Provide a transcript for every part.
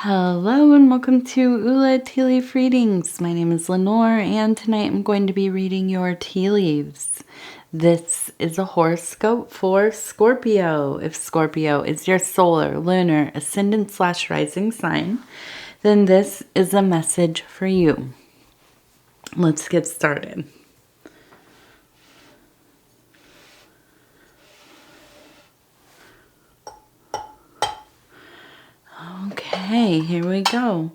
Hello and welcome to Ula Tea Leaf Readings. My name is Lenor and tonight I'm going to be reading your tea leaves. This is a horoscope for Scorpio. If Scorpio is your solar, lunar, ascendant / rising sign, then this is a message for you. Let's get started. Okay, here we go.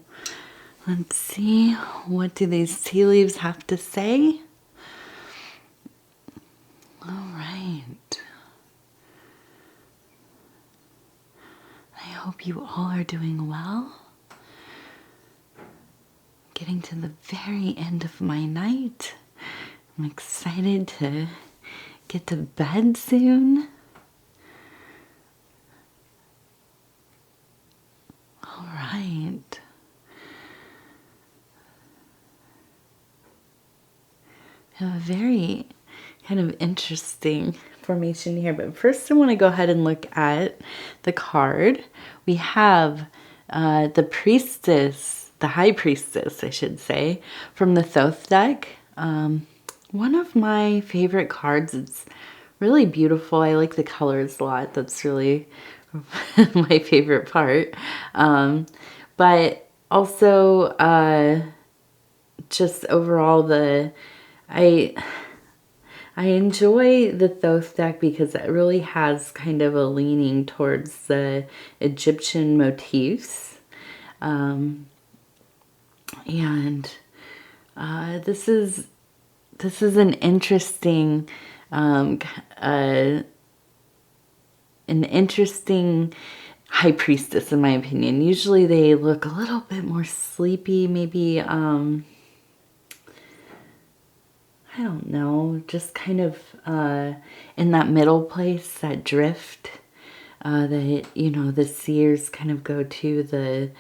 Let's see, what do these tea leaves have to say? All right. I hope you all are doing well. Getting to the very end of my night. I'm excited to get to bed soon. All right. I have a very kind of interesting formation here, but first I want to go ahead and look at the card. We have the priestess, the high priestess, I should say, from the Thoth deck. One of my favorite cards. It's really beautiful. I like the colors a lot. That's really my favorite part. But also just overall I enjoy the Thoth deck because it really has kind of a leaning towards the Egyptian motifs. And this is an interesting high priestess, in my opinion. Usually they look a little bit more sleepy, maybe I don't know, just kind of in that middle place, that drift that, you know, the seers kind of go to,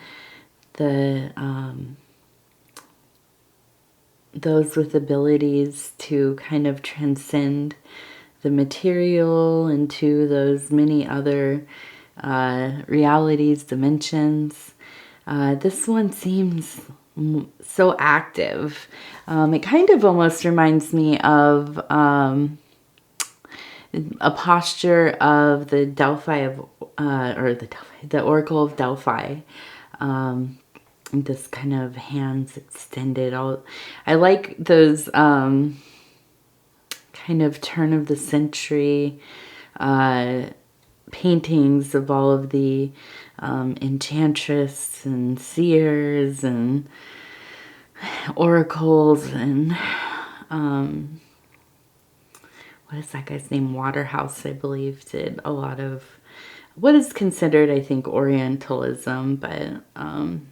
those with abilities to kind of transcend the material into those many other realities, dimensions. This one seems so active. It kind of almost reminds me of a posture of the the Oracle of Delphi. This kind of hands extended. I like those kind of turn of the century paintings of all of the enchantress and seers and oracles and what is that guy's name? Waterhouse, I believe, did a lot of what is considered, I think, Orientalism, but kind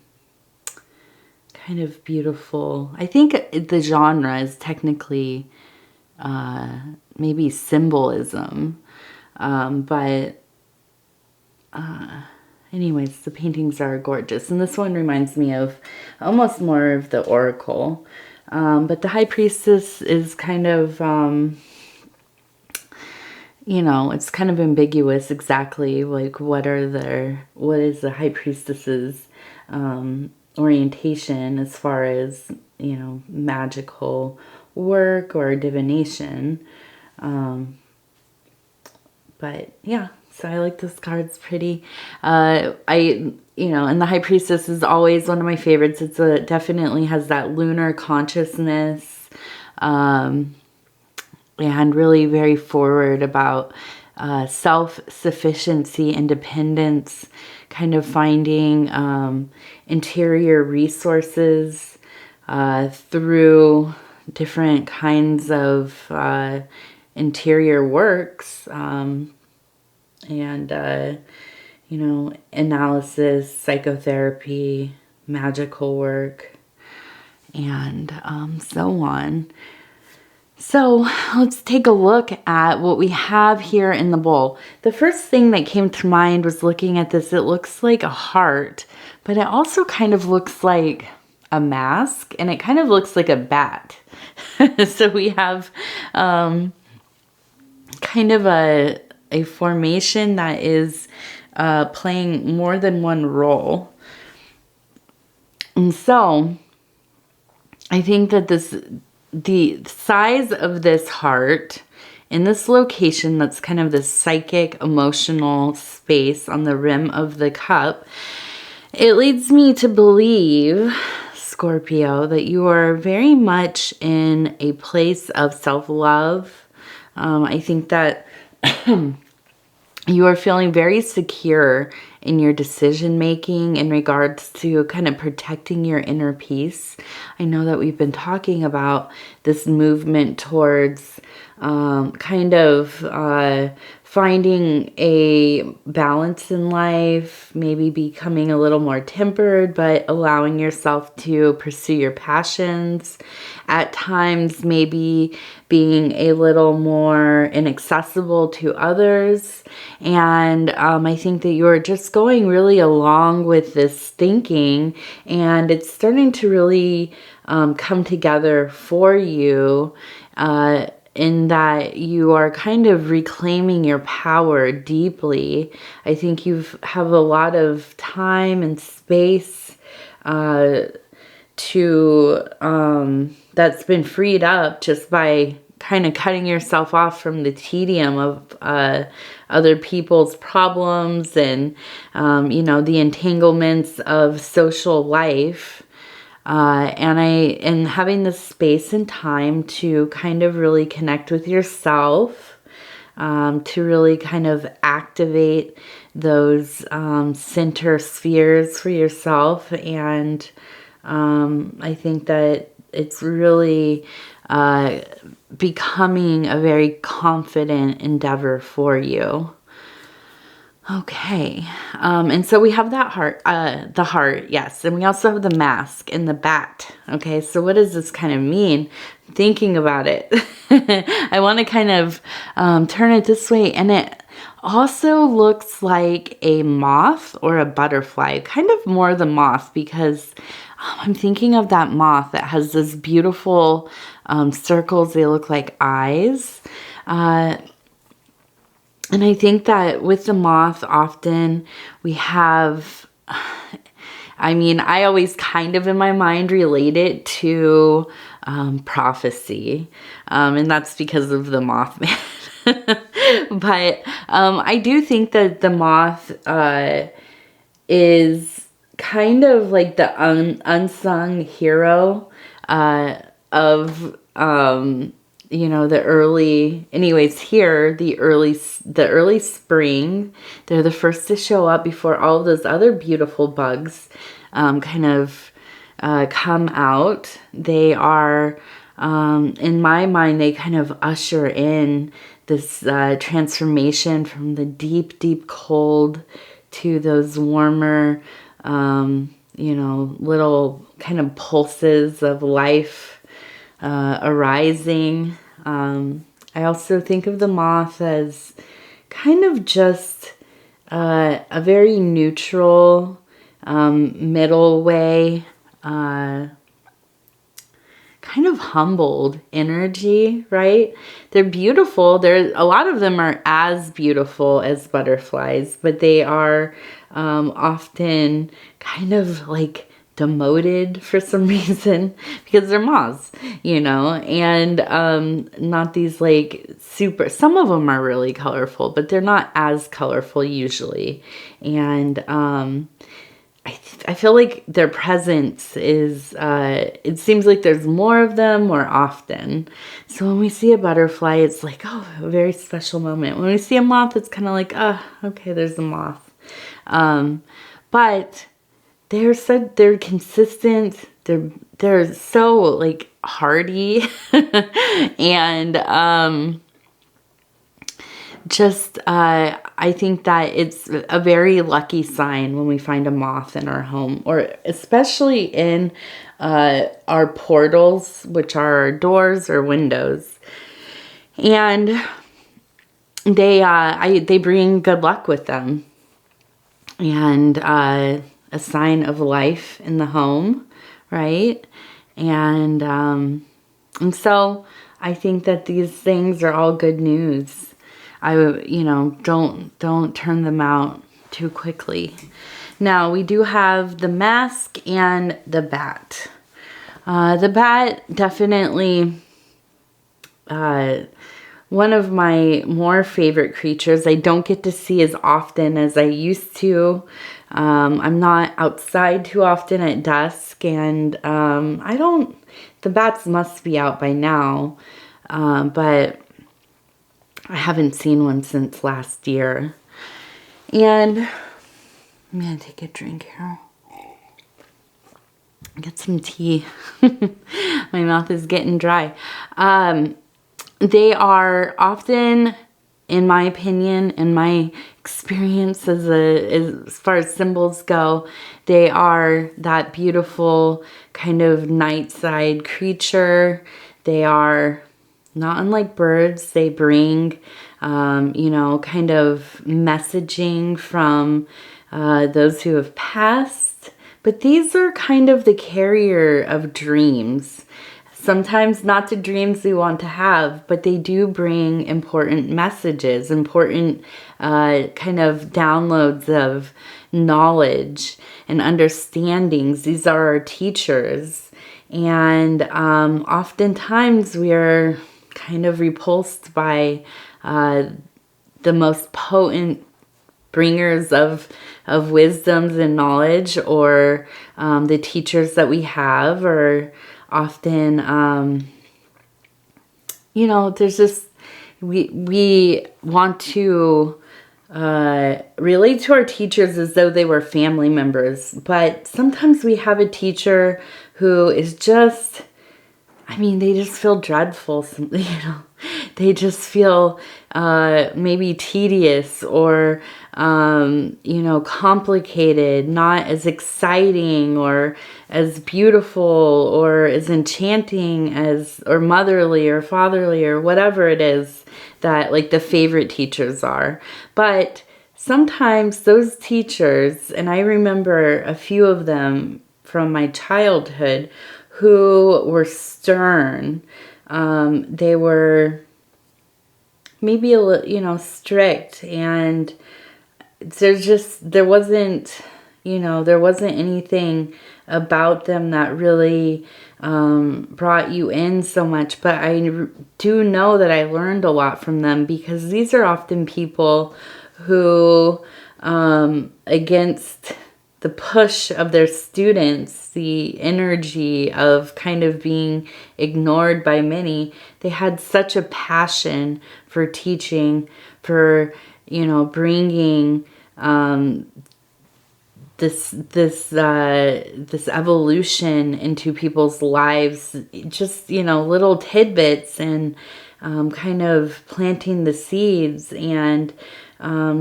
of beautiful. I think the genre is technically maybe symbolism, but anyways, the paintings are gorgeous. And this one reminds me of almost more of the Oracle. But the High Priestess is kind of, you know, it's kind of ambiguous exactly like what is the High Priestess's orientation as far as, you know, magical work or divination. But yeah, so I like this card. It's pretty. You know, and the High Priestess is always one of my favorites. Definitely has that lunar consciousness, and really very forward about self-sufficiency, independence, kind of finding interior resources through different kinds of interior works, you know, analysis, psychotherapy, magical work, and so on. So let's take a look at what we have here in the bowl. The first thing that came to mind was looking at this. It looks like a heart, but it also kind of looks like a mask, and it kind of looks like a bat. So we have kind of a formation that is playing more than one role. And so I think that the size of this heart in this location, that's kind of this psychic, emotional space on the rim of the cup, it leads me to believe, Scorpio, that you are very much in a place of self-love. I think that you are feeling very secure in your decision making in regards to kind of protecting your inner peace. I know that we've been talking about this movement towards finding a balance in life, maybe becoming a little more tempered, but allowing yourself to pursue your passions. At times, maybe being a little more inaccessible to others. And I think that you're just going really along with this thinking, and it's starting to really come together for you in that you are kind of reclaiming your power deeply. I think you have a lot of time and space that's been freed up just by kind of cutting yourself off from the tedium of other people's problems and, the entanglements of social life. And having the space and time to kind of really connect with yourself, to really kind of activate those center spheres for yourself. And I think that it's really becoming a very confident endeavor for you. Okay, and so we have that heart, the heart, yes, and we also have the mask and the bat. Okay, so what does this kind of mean? Thinking about it, I want to kind of turn it this way, and it also looks like a moth or a butterfly, kind of more the moth, because I'm thinking of that moth that has this beautiful circles. They look like eyes. And I think that with the moth, often we have, I always kind of in my mind relate it to prophecy. And that's because of the Mothman. But I do think that the moth is kind of like the unsung hero of the early, anyways, here, the early spring. They're the first to show up before all of those other beautiful bugs come out. They are, in my mind, they kind of usher in this transformation from the deep, deep cold to those warmer, little kind of pulses of life arising. I also think of the moth as kind of just a very neutral, middle way, kind of humbled energy, right? They're beautiful. A lot of them are as beautiful as butterflies, but they are often kind of like demoted for some reason because they're moths, and not these like super, some of them are really colorful, but they're not as colorful usually. And I feel like their presence is, it seems like there's more of them more often. So when we see a butterfly, it's like, oh, a very special moment. When we see a moth, it's kind of like, oh, okay, there's a moth. But they're consistent. They're so like hardy and I think that it's a very lucky sign when we find a moth in our home, or especially in our portals, which are our doors or windows. And they bring good luck with them, and a sign of life in the home, right? And so I think that these things are all good news. Don't turn them out too quickly. Now we do have the mask and the bat. The bat, definitely one of my more favorite creatures. I don't get to see as often as I used to. I'm not outside too often at dusk, and the bats must be out by now, but I haven't seen one since last year. And I'm gonna take a drink here. Get some tea. My mouth is getting dry. They are often, in my opinion, in my experience as far as symbols go, they are that beautiful kind of night side creature. They are not unlike birds. They bring, you know, kind of messaging from those who have passed. But these are kind of the carrier of dreams. Sometimes not the dreams we want to have, but they do bring important messages, important kind of downloads of knowledge and understandings. These are our teachers. And oftentimes we are kind of repulsed by the most potent bringers of wisdoms and knowledge, or the teachers that we have, or often, you know, there's just, we want to relate to our teachers as though they were family members. But sometimes we have a teacher who is just, I mean, they just feel dreadful, you know. They just feel maybe tedious, or, you know, complicated, not as exciting or as beautiful or as enchanting as, or motherly or fatherly or whatever it is that like the favorite teachers are. But sometimes those teachers, and I remember a few of them from my childhood, who were stern. They were maybe a little, you know, strict, and there wasn't, you know, there wasn't anything about them that really brought you in so much. But I do know that I learned a lot from them, because these are often people who, against the push of their students, the energy of kind of being ignored by many, they had such a passion for teaching, for, you know, bringing this evolution into people's lives, just, you know, little tidbits, and kind of planting the seeds, and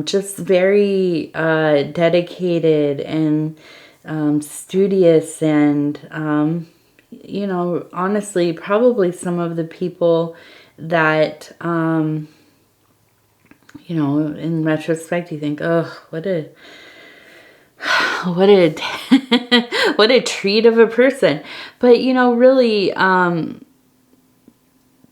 just very dedicated and studious, and you know, honestly, probably some of the people that you know, in retrospect, you think, oh, what a what a treat of a person. But, you know, really, the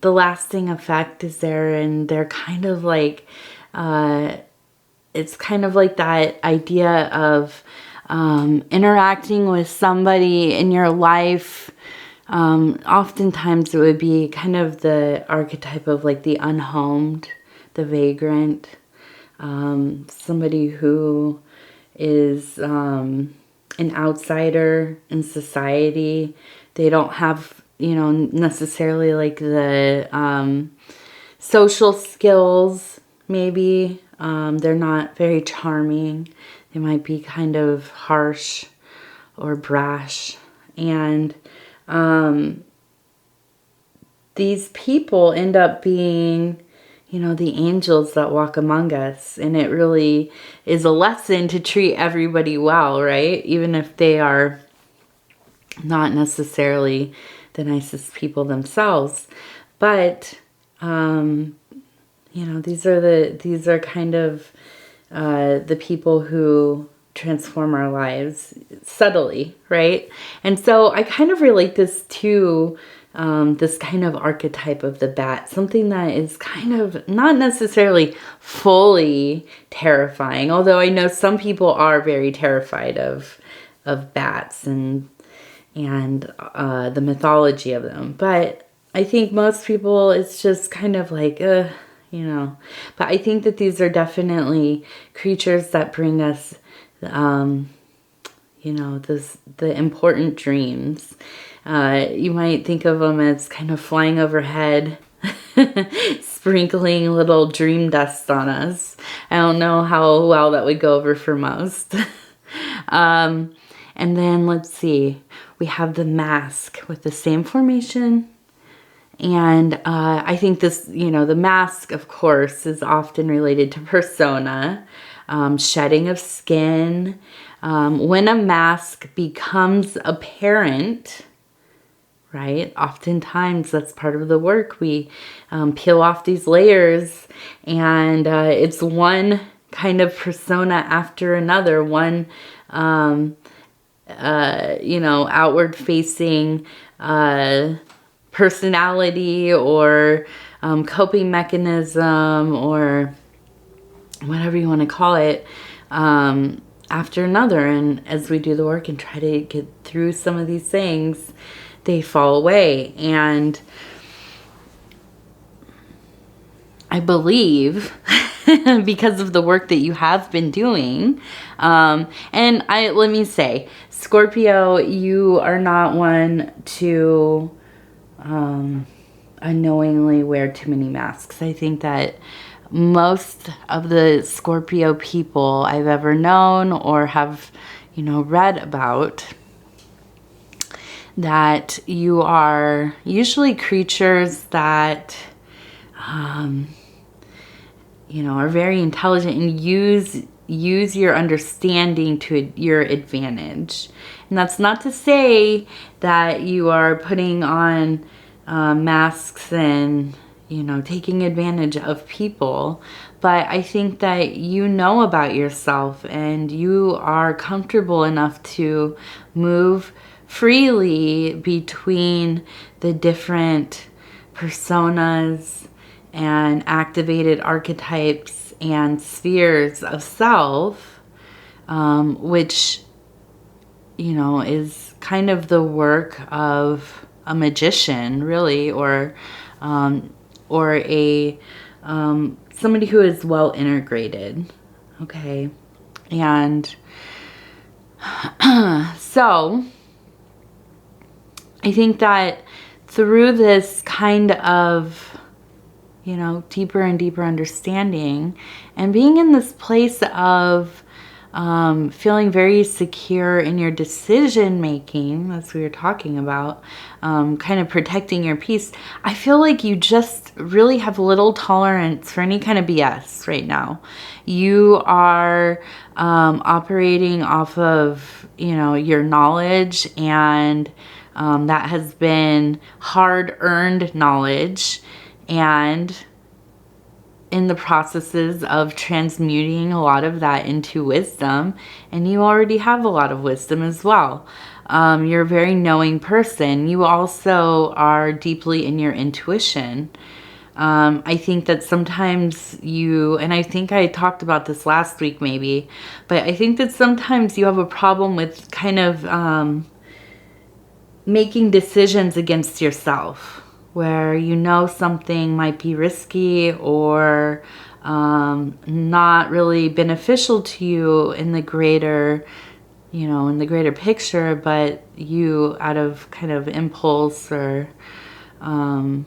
lasting effect is there, and they're kind of like, it's kind of like that idea of interacting with somebody in your life. Oftentimes it would be kind of the archetype of like the unhomed, the vagrant, somebody who is an outsider in society. They don't have, you know, necessarily like the social skills, maybe. They're not very charming. They might be kind of harsh or brash. And these people end up being, you know, the angels that walk among us. And it really is a lesson to treat everybody well, right? Even if they are not necessarily the nicest people themselves. But, you know, these are kind of the people who transform our lives subtly, right? And so I kind of relate this to this kind of archetype of the bat, something that is kind of not necessarily fully terrifying, although I know some people are very terrified of bats and the mythology of them. But I think most people, it's just kind of like, you know. But I think that these are definitely creatures that bring us, you know, the important dreams. You might think of them as kind of flying overhead, sprinkling little dream dust on us. I don't know how well that would go over for most. And then let's see, we have the mask with the same formation. And I think this, you know, the mask, of course, is often related to persona, shedding of skin. When a mask becomes apparent, right, oftentimes that's part of the work. We peel off these layers, and it's one kind of persona after another, one you know, outward facing personality or coping mechanism or whatever you want to call it, after another. And as we do the work and try to get through some of these things, they fall away. And I believe because of the work that you have been doing, and let me say, Scorpio, you are not one to unknowingly wear too many masks. I think that most of the Scorpio people I've ever known or have, you know, read about, that you are usually creatures that, you know, are very intelligent and use your understanding to your advantage. And that's not to say that you are putting on masks and, you know, taking advantage of people. But I think that you know about yourself and you are comfortable enough to move freely between the different personas and activated archetypes and spheres of self, which, you know, is kind of the work of a magician, really, or a somebody who is well integrated. Okay, and so I think that through this kind of, you know, deeper and deeper understanding and being in this place of feeling very secure in your decision making, as we were talking about, kind of protecting your peace, I feel like you just really have little tolerance for any kind of BS right now. You are operating off of, you know, your knowledge, and that has been hard-earned knowledge, and in the processes of transmuting a lot of that into wisdom, and you already have a lot of wisdom as well. You're a very knowing person. You also are deeply in your intuition. I think that sometimes you, and I think I talked about this last week maybe, but I think that sometimes you have a problem with kind of making decisions against yourself, where you know something might be risky or not really beneficial to you in the greater, you know, in the greater picture, but you, out of kind of impulse or, you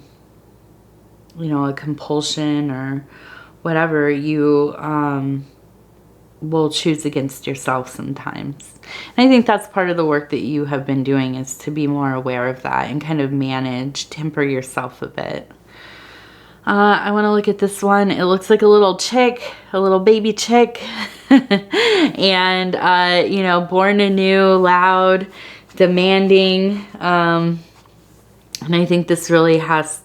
know, a compulsion or whatever, you will choose against yourself sometimes. And I think that's part of the work that you have been doing, is to be more aware of that and kind of temper yourself a bit. I want to look at this one. It looks like a little chick, a little baby chick. And, you know, born anew, loud, demanding. And I think this really has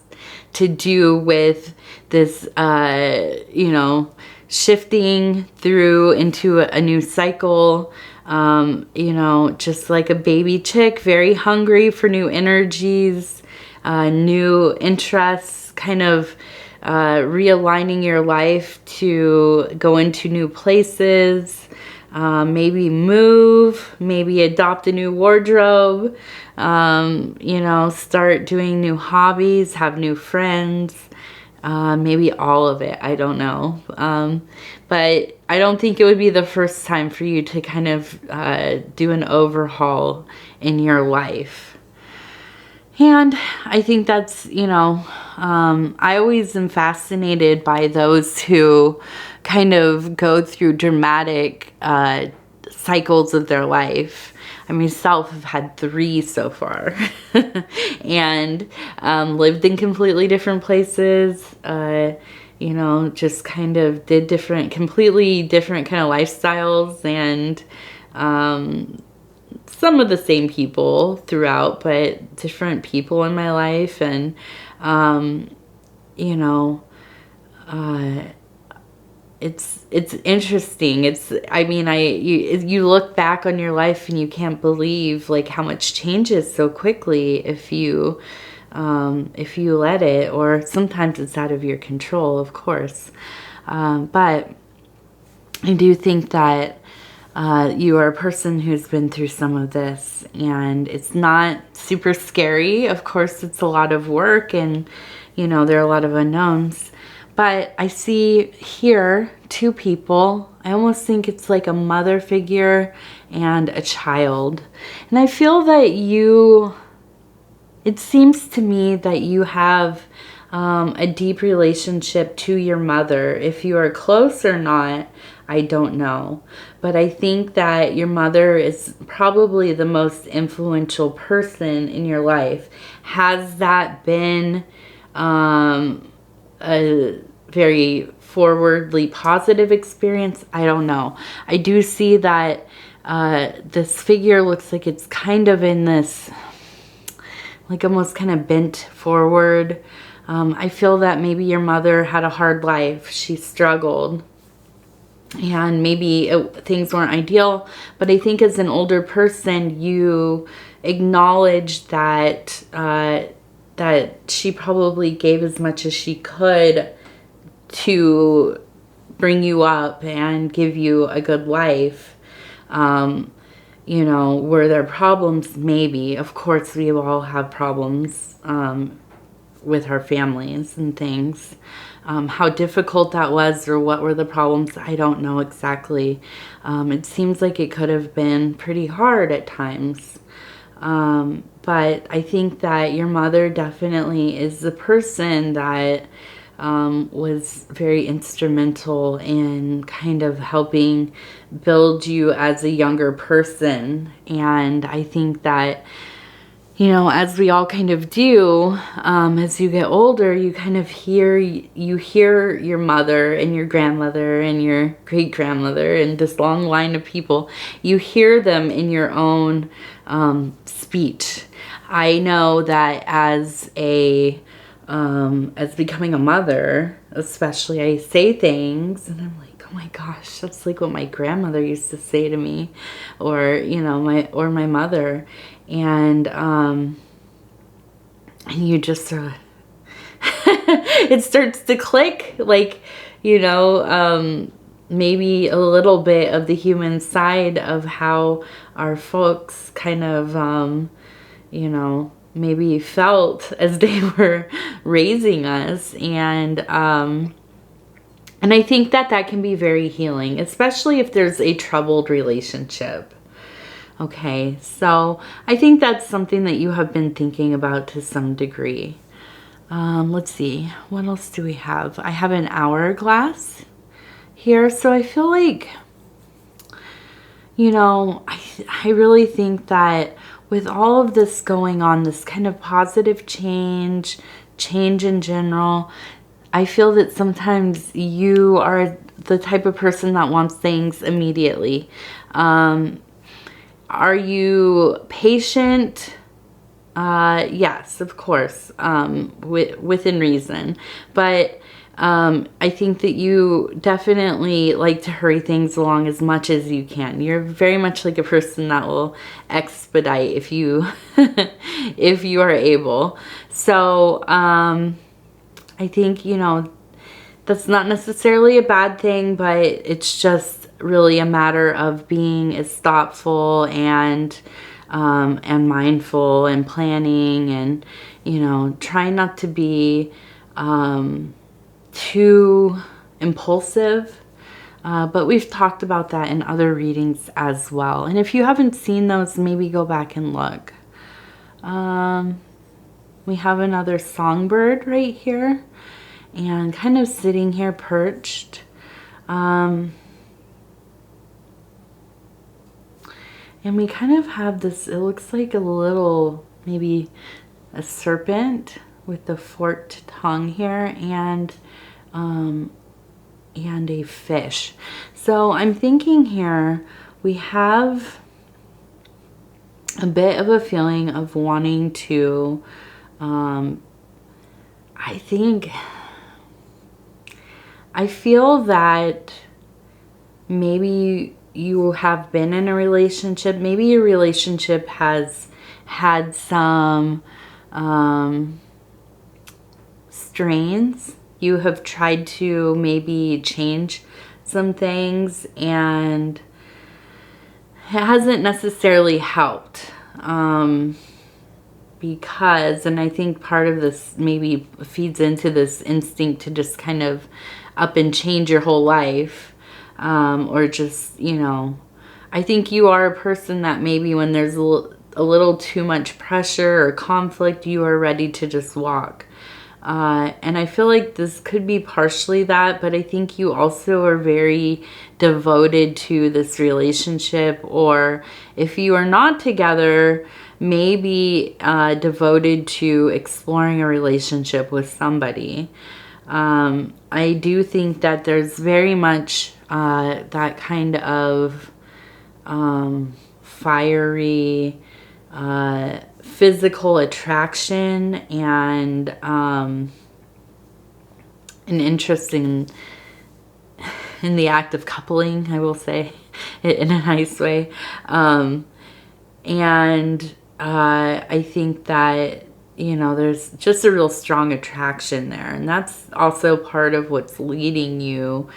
to do with this, you know, shifting through into a new cycle, you know, just like a baby chick, very hungry for new energies, new interests, kind of realigning your life to go into new places, maybe move, maybe adopt a new wardrobe, you know, start doing new hobbies, have new friends, maybe all of it. I don't know. But I don't think it would be the first time for you to kind of do an overhaul in your life. And I think that's, you know, I always am fascinated by those who kind of go through dramatic cycles of their life. I myself have had 3 so far and lived in completely different places, you know, just kind of did completely different kind of lifestyles, and some of the same people throughout, but different people in my life. And, you know, it's interesting. I mean, you look back on your life and you can't believe like how much changes so quickly if you let it, or sometimes it's out of your control, of course. But I do think that you are a person who's been through some of this, and it's not super scary. Of course, it's a lot of work, and, you know, there are a lot of unknowns. But I see here 2 people. I almost think it's like a mother figure and a child. And I feel that it seems to me that you have a deep relationship to your mother. If you are close or not, I don't know. But I think that your mother is probably the most influential person in your life. Has that been a very forwardly positive experience? I don't know. I do see that this figure looks like it's kind of in this, like almost kind of bent forward. I feel that maybe your mother had a hard life. She struggled. And maybe things weren't ideal. But I think as an older person, you acknowledge that that she probably gave as much as she could to bring you up and give you a good life. You know, were there problems? Maybe. Of course, we all have problems with our families and things. How difficult that was, or what were the problems, I don't know exactly. It seems like it could have been pretty hard at times. But I think that your mother definitely is the person that was very instrumental in kind of helping build you as a younger person. And I think that, you know, as we all kind of do, as you get older, you kind of hear your mother and your grandmother and your great-grandmother and this long line of people. You hear them in your own speech. I know that as becoming a mother, especially, I say things and I'm like, oh my gosh, that's like what my grandmother used to say to me, or, you know, my mother. And you just sort of it starts to click, like, you know, maybe a little bit of the human side of how our folks kind of, you know, maybe felt as they were raising us. And I think that can be very healing, especially if there's a troubled relationship. Okay, so I think that's something that you have been thinking about to some degree. Let's see, what else do we have? I have an hourglass here, so I feel like, you know, I really think that with all of this going on, this kind of positive change in general, I feel that sometimes you are the type of person that wants things immediately. Are you patient? Yes, of course, within reason. But I think that you definitely like to hurry things along as much as you can. You're very much like a person that will expedite if you if you are able. So I think, you know, that's not necessarily a bad thing, but it's just really a matter of being as thoughtful and mindful and planning, and, you know, trying not to be too impulsive. But we've talked about that in other readings as well. And if you haven't seen those, maybe go back and look. We have another songbird right here, and kind of sitting here perched. And we kind of have this, it looks like a little, maybe a serpent with the forked tongue here, and a fish. So I'm thinking here we have a bit of a feeling of wanting to, I feel that maybe you have been in a relationship. Maybe your relationship has had some strains. You have tried to maybe change some things, and it hasn't necessarily helped. Because, and I think part of this maybe feeds into this instinct to just kind of up and change your whole life, or just, you know, I think you are a person that maybe when there's a little too much pressure or conflict, you are ready to just walk. And I feel like this could be partially that, but I think you also are very devoted to this relationship, or if you are not together, maybe devoted to exploring a relationship with somebody. I do think that there's very much that kind of fiery physical attraction, and an interest in the act of coupling, I will say, in a nice way. And I think that, you know, there's just a real strong attraction there. And that's also part of what's leading you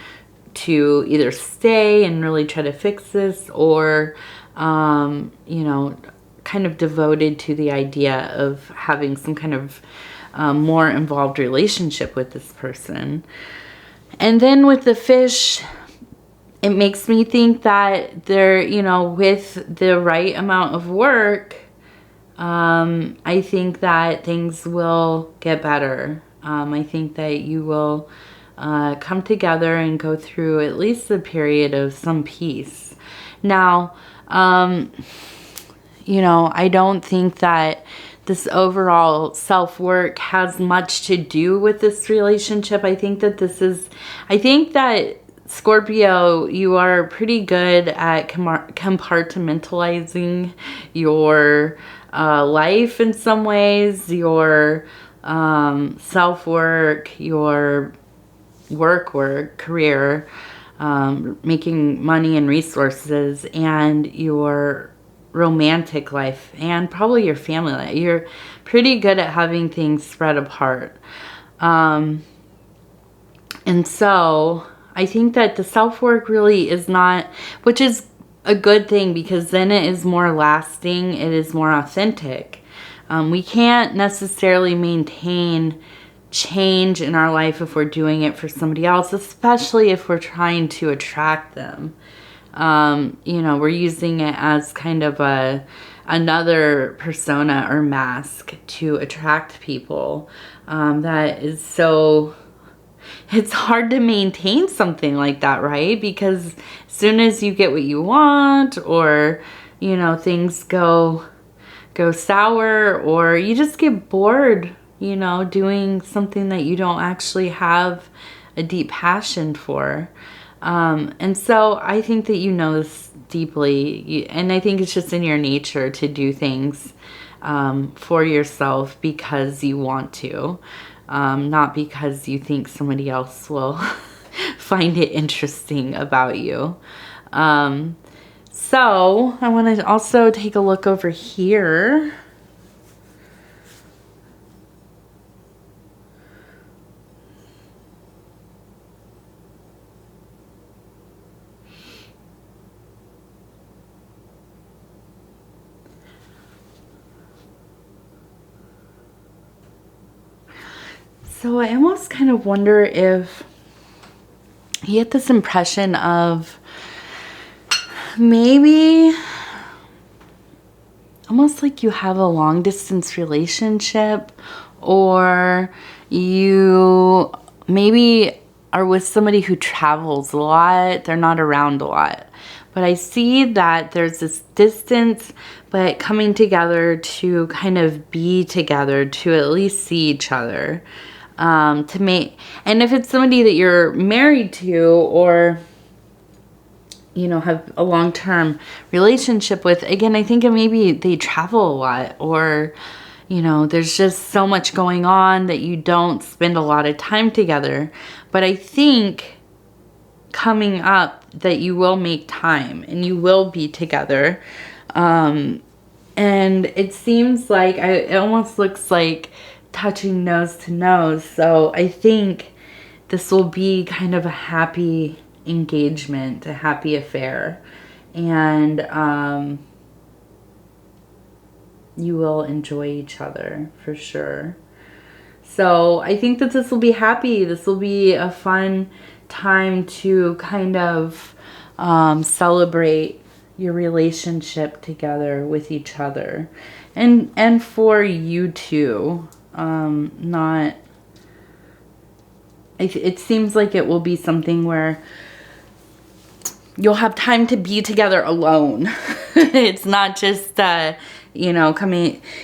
to either stay and really try to fix this, or, you know, kind of devoted to the idea of having some kind of more involved relationship with this person. And then with the fish, it makes me think that there, you know, with the right amount of work, I think that things will get better. I think that you will come together and go through at least a period of some peace. Now, you know, I don't think that this overall self-work has much to do with this relationship. I think that Scorpio, you are pretty good at compartmentalizing your life in some ways, your self-work, your work, career, making money and resources, and your romantic life, and probably your family life. You're pretty good at having things spread apart. And so I think that the self-work really is not, which is a good thing, because then it is more lasting, it is more authentic. We can't necessarily maintain change in our life if we're doing it for somebody else, especially if we're trying to attract them. You know, we're using it as kind of another persona or mask to attract people. That is so, it's hard to maintain something like that, right? Because as soon as you get what you want, or, you know, things go sour, or you just get bored, you know, doing something that you don't actually have a deep passion for. And so I think that you know this deeply, and I think it's just in your nature to do things for yourself because you want to. not because you think somebody else will find it interesting about you. So I want to also take a look over here. So I almost kind of wonder if you get this impression of maybe almost like you have a long distance relationship, or you maybe are with somebody who travels a lot. They're not around a lot. But I see that there's this distance, but coming together to kind of be together, to at least see each other. And if it's somebody that you're married to, or you know, have a long-term relationship with, again, I think maybe they travel a lot, or you know, there's just so much going on that you don't spend a lot of time together. But I think coming up that you will make time and you will be together. And it seems like it almost looks like touching nose to nose. So I think this will be kind of a happy engagement, a happy affair. And you will enjoy each other for sure. So I think that this will be happy. This will be a fun time to kind of celebrate your relationship together with each other, and for you too. It seems like it will be something where you'll have time to be together alone. It's not just you know,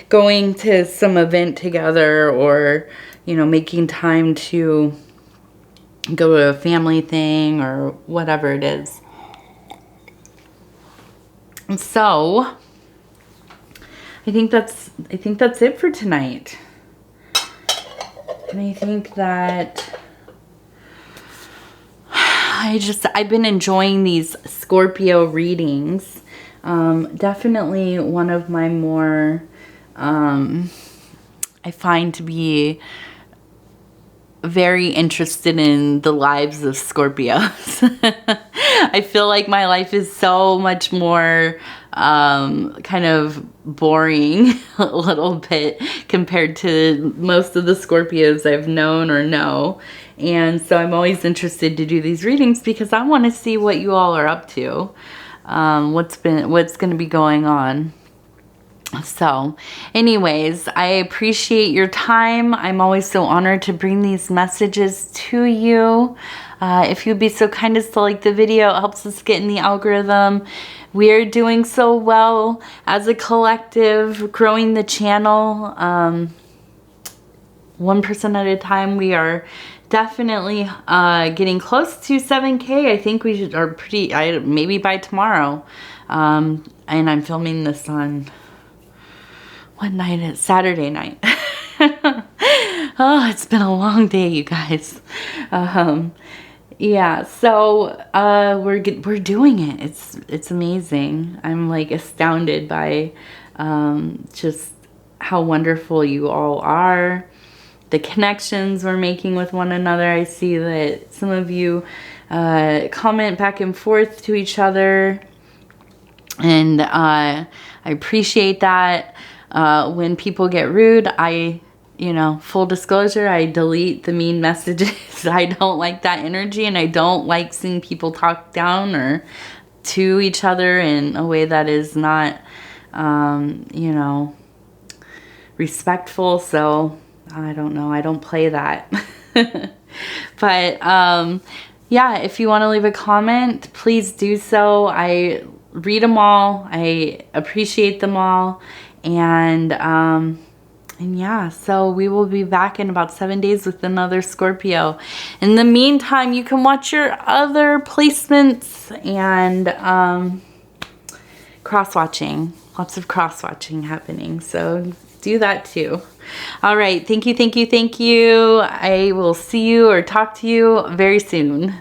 going to some event together, or you know, making time to go to a family thing or whatever it is. And so I think that's it for tonight. And I think that I've been enjoying these Scorpio readings. Definitely one of my more, I find to be very interested in the lives of Scorpios. I feel like my life is so much more kind of boring a little bit compared to most of the Scorpios I've known or know. And so I'm always interested to do these readings because I want to see what you all are up to, what's going to be going on. So anyways, I appreciate your time. I'm always so honored to bring these messages to you. If you'd be so kind as to like the video, it helps us get in the algorithm. We're doing so well as a collective, growing the channel 1% at a time. We are definitely getting close to 7K. I think we are maybe by tomorrow. And I'm filming this on, what night is it? Saturday night. Oh, it's been a long day, you guys. Yeah, so we're doing it. It's amazing. I'm like astounded by just how wonderful you all are. The connections we're making with one another. I see that some of you comment back and forth to each other, and I appreciate that. When people get rude, full disclosure, I delete the mean messages. I don't like that energy, and I don't like seeing people talk down or to each other in a way that is not, respectful. So I don't know. I don't play that. But yeah, if you want to leave a comment, please do so. I read them all. I appreciate them all. And yeah, so we will be back in about 7 days with another Scorpio. In the meantime, you can watch your other placements and cross-watching. Lots of cross-watching happening. So do that too. All right. Thank you, thank you, thank you. I will see you or talk to you very soon.